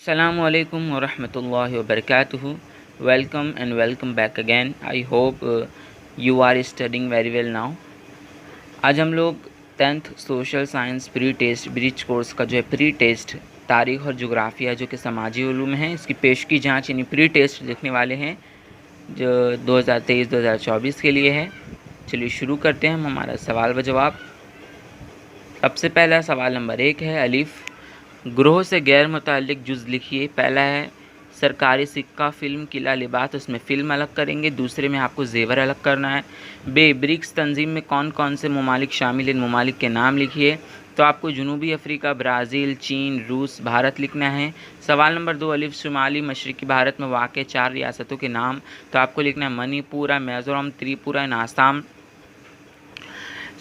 Assalamu alaikum wa rahmatullahi wa barakatuhu. Welcome and welcome back again. I hope you are studying very well now. आज हम लोग 10th social science pre test bridge course का जो है pre test तारीख़ और जोग्राफिया जो कि समाजी उलूम है, इसकी पेश की जांच यानी प्री टेस्ट लिखने वाले हैं जो 2023-2024 के लिए है। चलिए शुरू करते हैं हम हमारा सवाल व जवाब। सबसे पहला सवाल नंबर 1 है, अलिफ ग्रोह से गैर मुताल्लिक जुज़ लिखिए। पहला है सरकारी सिक्का, फ़िल्म, किला, लिबास, उसमें फ़िल्म अलग करेंगे। दूसरे में आपको ज़ेवर अलग करना है। बे ब्रिक्स तंजीम में कौन कौन से ममालिक शामिल, इन ममालिक के नाम लिखिए। तो आपको जनूबी अफ्रीका, ब्राज़ील, चीन, रूस, भारत लिखना है। सवाल नंबर 2, अलिफ शुमाली मशरक़ी भारत में वाक़ 4 रियासतों के नाम। तो आपको लिखना है मणिपुर, मिज़ोरम, त्रिपुरा, आसाम।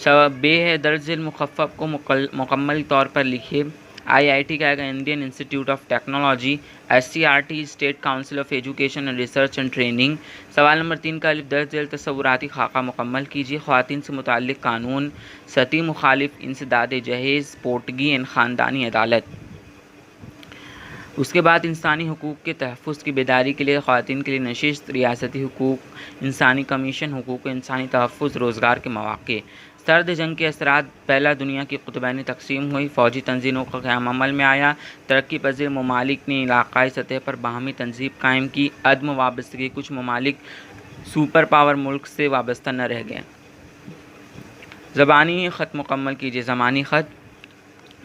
बे है दर्ज मुखफ़फ़ को मुकम्मल तौर पर लिखिए। IIT का आएगा Indian institute of technology. SCRT state council of education and research and training. सवाल नंबर 3 का अलिफ दर्ज तस्वुराती खाका मुकम्मल कीजिए। ख़वातीन से मुताल्लिक़ कानून, सती मुखालिफ, इंसदाद जहेज़, पोटगी एंड ख़ानदानी अदालत। उसके बाद इंसानी हुकूक़ के तहफ़्फ़ुज़ की बेदारी के लिए ख़वातीन के लिए नशिस्त, रियासती हुकूक़, इंसानी कमीशन, हुकूक़ इंसानी तहफ़्फ़ुज़, रोज़गार के मौक़े। सर्द जंग के असरात, पहला दुनिया की कुतुबैनी तकसीम हुई, फ़ौजी तंजीमों का क़याम अमल में आया, तरक्की पज़ीर ममालिक ने इलाक़ाई सतह पर बाहमी तंजीब कायम की, अदम वाबस्तगी, कुछ ममालिक सुपर पावर मुल्क से वाबस्ता न रह गए। ज़बानी ख़त मुकम्मल कीजिए। ज़मानी ख़त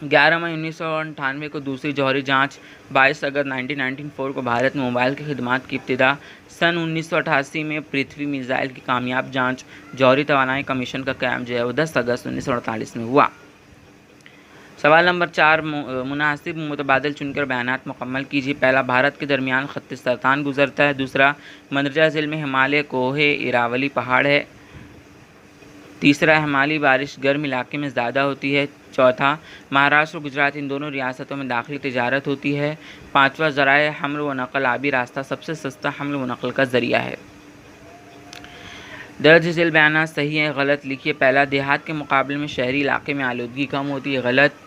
11 मई 1998 को दूसरी जौहरी जांच, 22 अगस्त 1994 को भारत में मोबाइल की खिदमात की इब्तिदा, सन 1988 में पृथ्वी मिसाइल की कामयाब जांच, जौहरी तवानाई कमीशन का क़याम जो है वो 10 अगस्त 1948 में हुआ। सवाल नंबर 4, मुनासिब मुतबादिल चुनकर बयानात मुकम्मल कीजिए। पहला, भारत के दरमियान ख़त्ते सरतान गुजरता है। दूसरा, मंदरजा ज़िल में हिमालय कोहे इरावली पहाड़ है। तीसरा, हिमालयी बारिश गर्म इलाके में ज़्यादा होती है। चौथा, महाराष्ट्र और गुजरात इन दोनों रियासतों में दाखिली तिजारत होती है। पाँचवा, ज़राए हमल व नक़ल, आबी रास्ता सबसे सस्ता हमल व नक़ल का ज़रिया है। दर्ज झेल बयान सही है गलत लिखिए। पहला, देहात के मुकाबले में शहरी इलाके में आलूदगी कम होती है। गलत।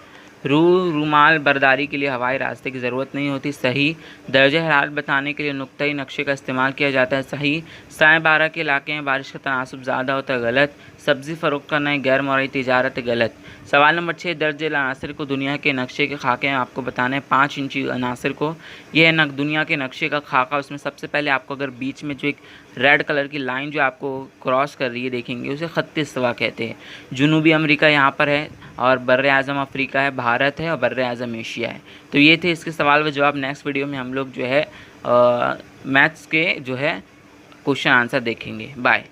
रूमाल बर्दारी के लिए हवाई रास्ते की ज़रूरत नहीं होती। सही। दर्जा हरारत बताने के लिए नुक्ताई नक्शे का इस्तेमाल किया जाता है। सही। साए बारह के इलाके में बारिश का तनासुब ज़्यादा होता है। गलत। सब्ज़ी फ़रोख्त करना है गैर मौरी तिजारत। गलत। सवाल नंबर 6, दर्ज अनासर को दुनिया के नक्शे के खाके में आपको बताना है 5 इंची अनासर को। यह है दुनिया के नक्शे का खाका। उसमें सबसे पहले आपको अगर बीच में जो एक रेड कलर की लाइन जो आपको क्रॉस कर रही है देखेंगे, उसे ख़त्ते इस्तिवा कहते हैं। जनूबी अमेरिका यहाँ पर है और बर्र आज़म अफ्रीका है, भारत है और बर्र आज़म एशिया है। तो ये थे इसके सवाल व जवाब। नेक्स्ट वीडियो में हम लोग जो है मैथ्स के जो है क्वेश्चन आंसर देखेंगे। बाय।